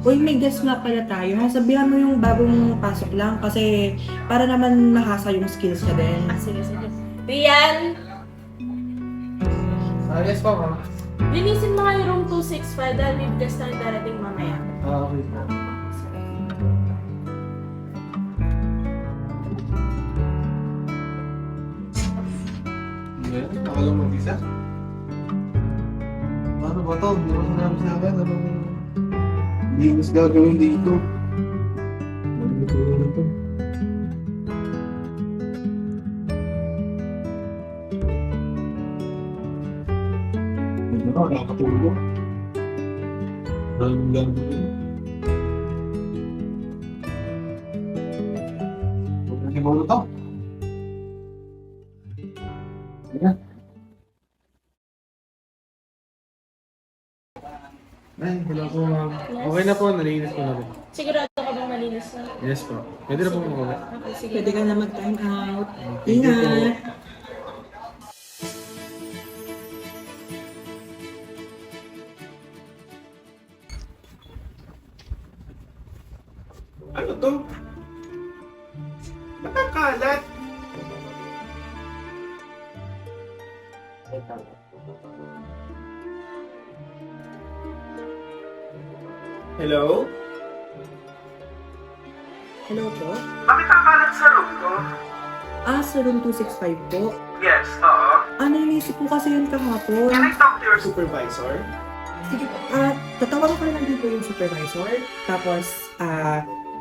Uy, may guest nga pala tayo. Ha? Sabihan mo yung bagong pasok lang kasi para naman mahasa yung skills niya din. Sige, sige. Rian, Yes po, ma'am. linisin mo nga yung room 265 dahil may guest na darating mamaya. Okay po. Ngayon, nakalang mag-isa? Ano ba to? Hindi mo sinabi sa akin. Anong linis gagawin dito? Ano ito na to? Hindi na, nakatulog. Daming gagawin. Huwag na siguro to. Ayan. Ay, wala po ma'am. Okay na po, nalinis ko na po. Sigurado ka bang malinis na? Yes po. Pwede na po mag-uwi. Okay, sige. Pwede ka na mag-time out. Thank you po. Ingat! Ano to? Ba't ang kalat? Hello? Hello po? Bakit ang kalat sa room ko? Sa room 265 po. Yes, oo. Naisip po kasi yun kahapon. Can I talk to your supervisor? Sige po. Tatawagan ko na lang din po yung supervisor. Tapos,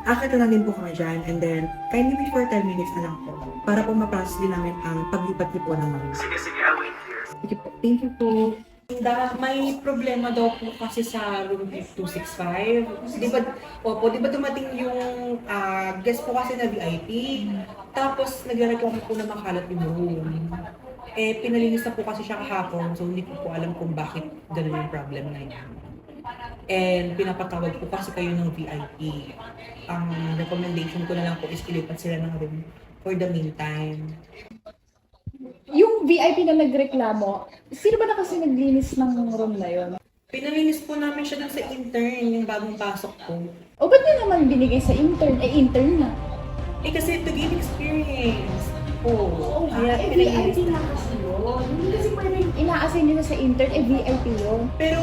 akit na lang din po kami dyan. And then, kindly wait for 10 minutes na lang po. Para po ma-process din namin ang paglipat niyo po ng mga. Sige, sige, I'll wait here. Sige po. Thank you po. May problema daw po kasi sa room 265. Di ba dumating yung guest po kasi na VIP. Tapos nagrereklamo po na makalat yung room. Pinalinis na po kasi siya kahapon, so hindi ko po alam kung bakit ganun yung problem na niya. And pinapatawag po kasi kayo ng VIP. Ang recommendation ko na lang po is ilipat sila ng room for the meantime. Yung VIP na nagreklamo, sino ba na kasi naglinis ng room na yon? Pinalinis po namin siya dun sa intern, yung bagong pasok ko. O ba't niya naman binigay sa intern? Intern na. Kasi to gain experience. Oo. Kaya VIP pinalinis. na kasi yun. Hindi kasi pwedeng ina-assign nila sa intern, VIP yun. Pero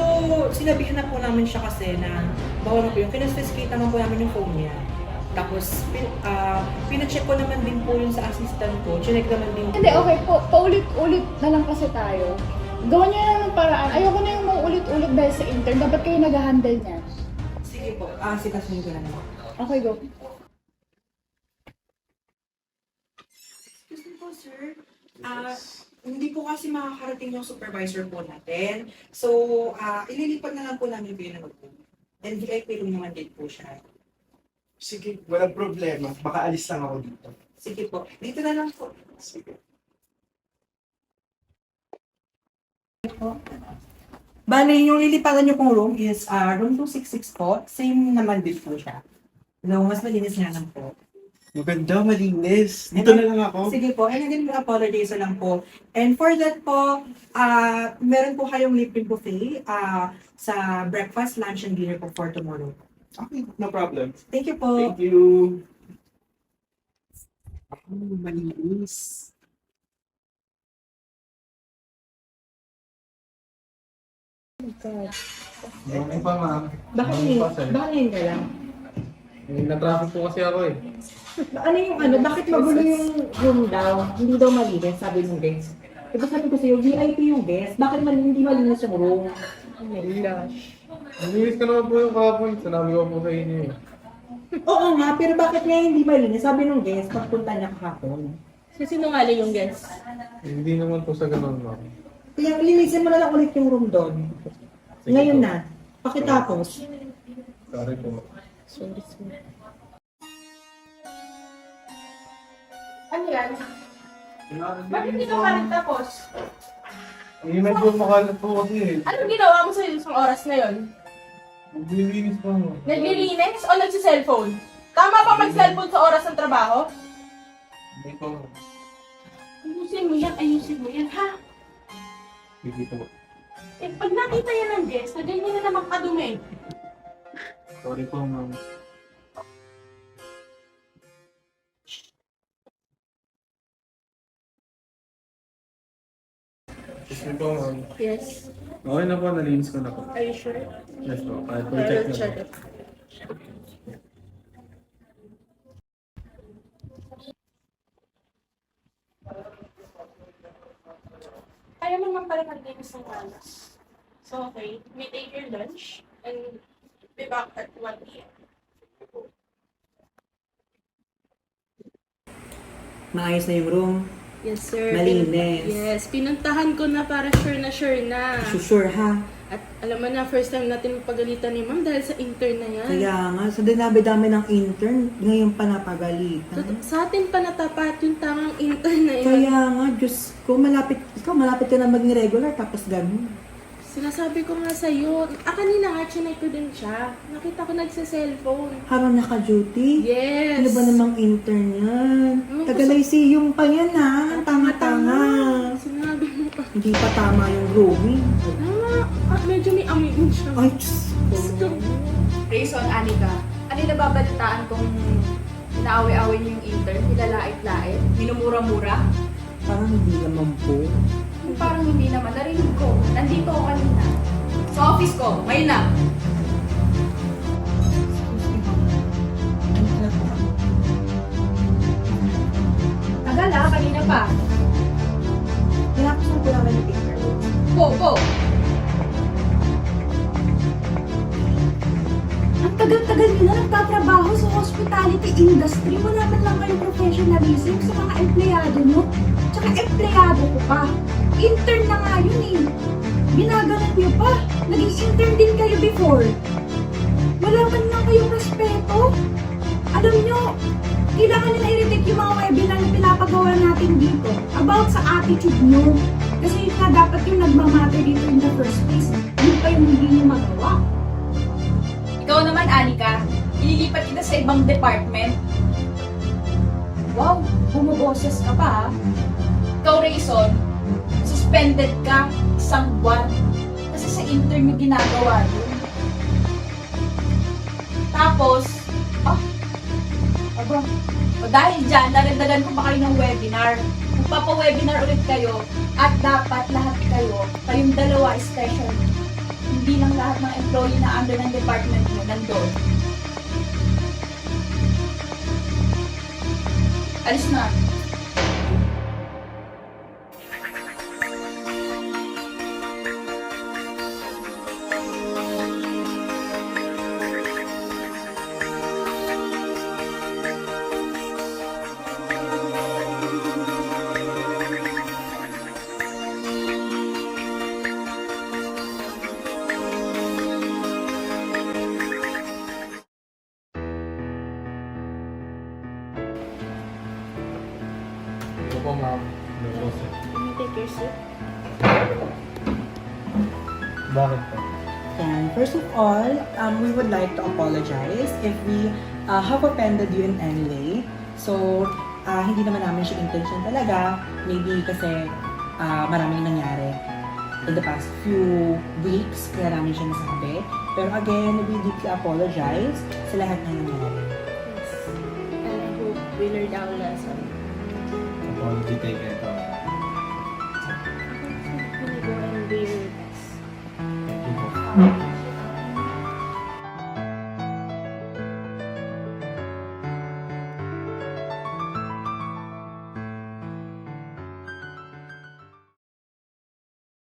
sinabihan na po namin siya kasi na bawal na po yung kinastiscate naman po namin yung phone niya. Tapos, pinacheck ko naman din po yun sa assistant ko. Chinek naman din po. Hindi, okay po. Paulit-ulit na lang kasi tayo. Gawan niya na ng paraan. Ayoko na yung maulit-ulit dahil sa intern. Dapat kayo nag-handle niya. Sige po. Sikasin ko na naman. Okay, go. Excuse me po, sir. Hindi po kasi makakarating yung supervisor po natin. So, ililipat na lang po namin kayo ng room. And VIP room naman din po siya. Sige, walang problema. Baka alis lang ako dito. Sige po. Dito na lang po. Sige. Bale, yung lilipatan nyo pong room is room 266 po. Same naman din po siya. No, mas malinis nga lang po. Maganda, malinis. Dito na lang ako. Sige po, and again, apologize na lang po. And for that po, meron po kayong libreng buffet sa breakfast, lunch, and dinner po for tomorrow. Okay, no problem. Thank you po. Thank you. Malinis. Okay pa, ma'am. Bakit ngayon ka lang? Na-traffic po kasi ako eh. Bakit magulo yung room daw? Hindi daw malinis, sabi ng guest. Diba sabi ko sa'yo, VIP yung guest. Bakit hindi malinis yung room? Oh my gosh. Nalinis ko naman po yung kahapon. Sinabi ko po sa inyo eh. Oo nga, pero bakit nga hindi malinis? Sabi ng guest, pagpunta niya kahapon. Sinungaling yung guest. Hindi naman po sa ganun, ma'am. Kaya linisin mo na lang ulit yung room doon. Sige Ngayon po. na. Pakitapos. Sorry po. Sorry. Ano yan? Bakit hindi ka pa nagtapos? Hindi medyo makalat po kasi eh. Anong ginawa mo sa isang oras na yon? Naglilinis po mo. Naglilinis o nagsi-cellphone? Tama pa mag-cellphone sa oras ng trabaho? Hindi po. Ayusin mo yan, ha? Hindi po. Pag nakita yan ng guest, na ganyan na naman kadumi. Sorry po, ma'am. Excuse me po, ma'am. Yes. Okay na po, nalinis ko na po. Are you sure? Yes po, kahit po I check will na check po. it. Kaya mo naman pala mag-games ng malas. So, okay. We take your lunch and be back at 1 p.m. Maayos na yung room. Yes, sir. Malinis. Yes. Pinuntahan ko na para sure na. Sure ha. At alam mo na, first time natin mapagalitan ni ma'am dahil sa intern na yan. Kaya nga, sa dinabi-dami ng intern, ngayon pa napagalitan. Sa atin pa natapat yung tamang intern na yun. Kaya nga, Diyos ko, malapit ka na maging regular, tapos ganun. Sinasabi ko nga sa'yo, kanina nga, chinay ko din siya. Nakita ko nagsa-cellphone. Habang naka-duty? Yes. Ano ba namang intern yan? Ano, Tagalaysiyong pa yan ha. Tanga-tanga. Sinabi mo pa. Hindi pa tama yung grooming. Medyo may amoy din siya. Ay, Diyos ko. Rayson, Anika, ano yung nababalitaan kung inaaway-away niyo yung intern, nilalait-lait, minumura-mura? Parang hindi naman po. Parang hindi naman, narinig ko. Nandito ako kanina. Sa office ko, may na. Tagal ah, kanina pa. Tinapos ko naman yung paper. Po. Ang tagal-tagal nyo na nagtatrabaho sa hospitality industry. Wala man lang kayong professionalism sa mga empleyado nyo. Tsaka empleyado ko pa. Intern na nga yun eh. Ginaganan nyo pa. Naging intern din kayo before. Wala man lang kayong respeto. Alam nyo, kailangan nyo na i-retake yung mga webinar na pinapagawa natin dito about sa attitude nyo. Kasi yun nga dapat yung nagmamatter dito in the first place. Yun pa yung hindi nyo magawa. Ikaw naman, Anika, ililipat kita sa ibang department. Wow, bumuboses ka pa ah. Ikaw, Rayson, suspended ka 1 buwan kasi sa intern mo ginagawa yun. Tapos, o dahil dyan, naragdagan ko pa kayo ng webinar. Magpapa-webinar ulit kayo at dapat lahat kayo, kayong dalawa special. Hindi lang lahat ng employee na under ng department mo nandun. Alis na. Ito po, ma'am. Ito po, sir. Can you take your seat? Bakit po? And first of all, we would like to apologize if we have offended you in any way. So, hindi naman namin siya intention talaga. Maybe kasi maraming nangyari in the past few weeks, kaya namin siya nasabi. Pero again, we deeply apologize sa lahat ng nangyari. Yes. And I hope we learned our lesson. Apology taken ito. Can you go and do your best? Thank you po.